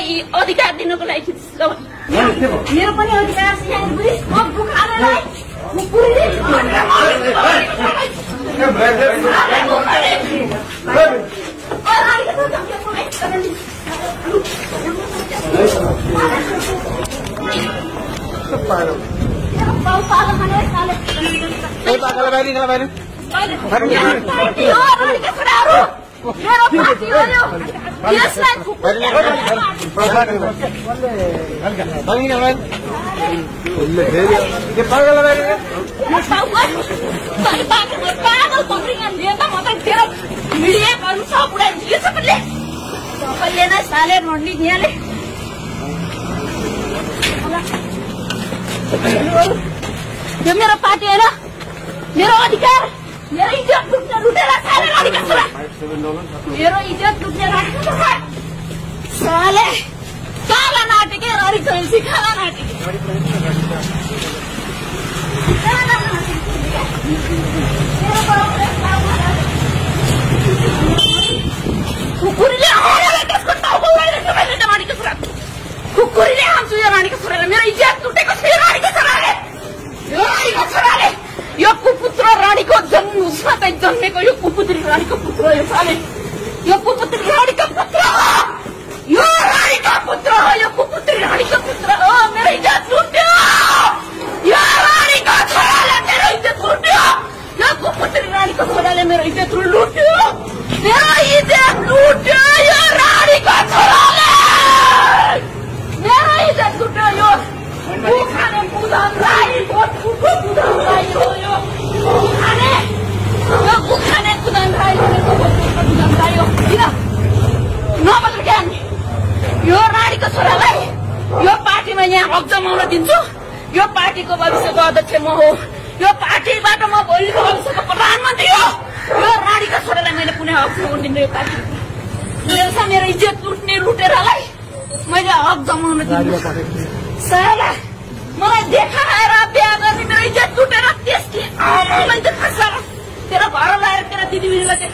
मलाई अधिकार दिनको लागि खिच्छ। मेरो पनि अधिकार छ यहाँ पुलिस म बुखालेलाई म पुरै यो मेरो पार्टी होइन, मेरो अधिकार, मेरो इज्जत लुटेर साले रानीका छोरा, मेरो इज्जत लुटेर रानीका छोरा साले काला नाटेके रडी चल्छ काला नाटेके कुकुरले हालेर त्यसको टाउको उडाइरहेको मैले त रानीका छोरा कुकुरले हान्छु यो रानीका छोराले मेरो इज्जत लुटेको छ यो रानीका छोराले यो कुपुत्र रानीको जन्म उसमा चाहिँ जन्मेको यो कुपुत्री रानीको पुत्र यो साले यो कुपुत्री रानीको पुत्र हो यो रानीको पुत्र हो यो कुपुत्री रानीको पुत्र हो मेरो इज्जत लुट्यो यो रानीको छोराले मेरो इज्जत लुट्यो यो कुपुत्री रानीको छोराले मेरो इज्जत लुट्यो यो रानीको छोराले मेरो इज्जत लुट्यो यो खाने पुदान राई पुदान राई हो यो खाने पुदान राई पुदान राई हो किन नबदल ज्ञान यो रानीको छोरालाई यो पार्टीमा यहाँ हक जमाउन दिन्छु यो पार्टीको भविष्यको अध्यक्ष म हो यो पार्टीबाट म भोलिको भविष्यको प्रधानमन्त्री हो यो रानीको छोरालाई मैले कुनै हक जमाउन दिन्छु यो पार्टी मेरो इज्जत लुटेरलाई मैले हक जमाउन दिन्छु साला मलाई देखाएर बिहा गर्ने मेरो इज्जत लुटेर त्यसकी आमालाई देखाएर तेरो घर लाएर तेरो दिदीबहिनीलाई चाहिँ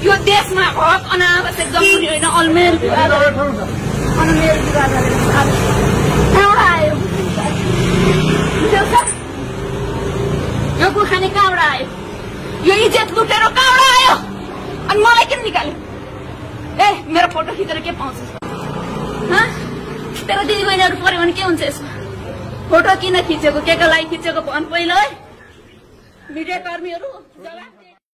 यो देशमा हक अनावश्यक जमाउने होइन अलमेल विवाद कहाँबाट आयो यो गुखाने कहाँबाट आयो यो इज्जत लुटेर कहाँबाट आयो अनि मलाई किन निकाल्यो ए मेरो फोटो खिचेर के पाउँछ तेरो दिदीबहिनीहरू पर्यो भने के हुन्छ यसमा फोटो किन खिचेको के को लागि खिचेको भन पहिलो है मिडिया कर्मीहरू जवाफ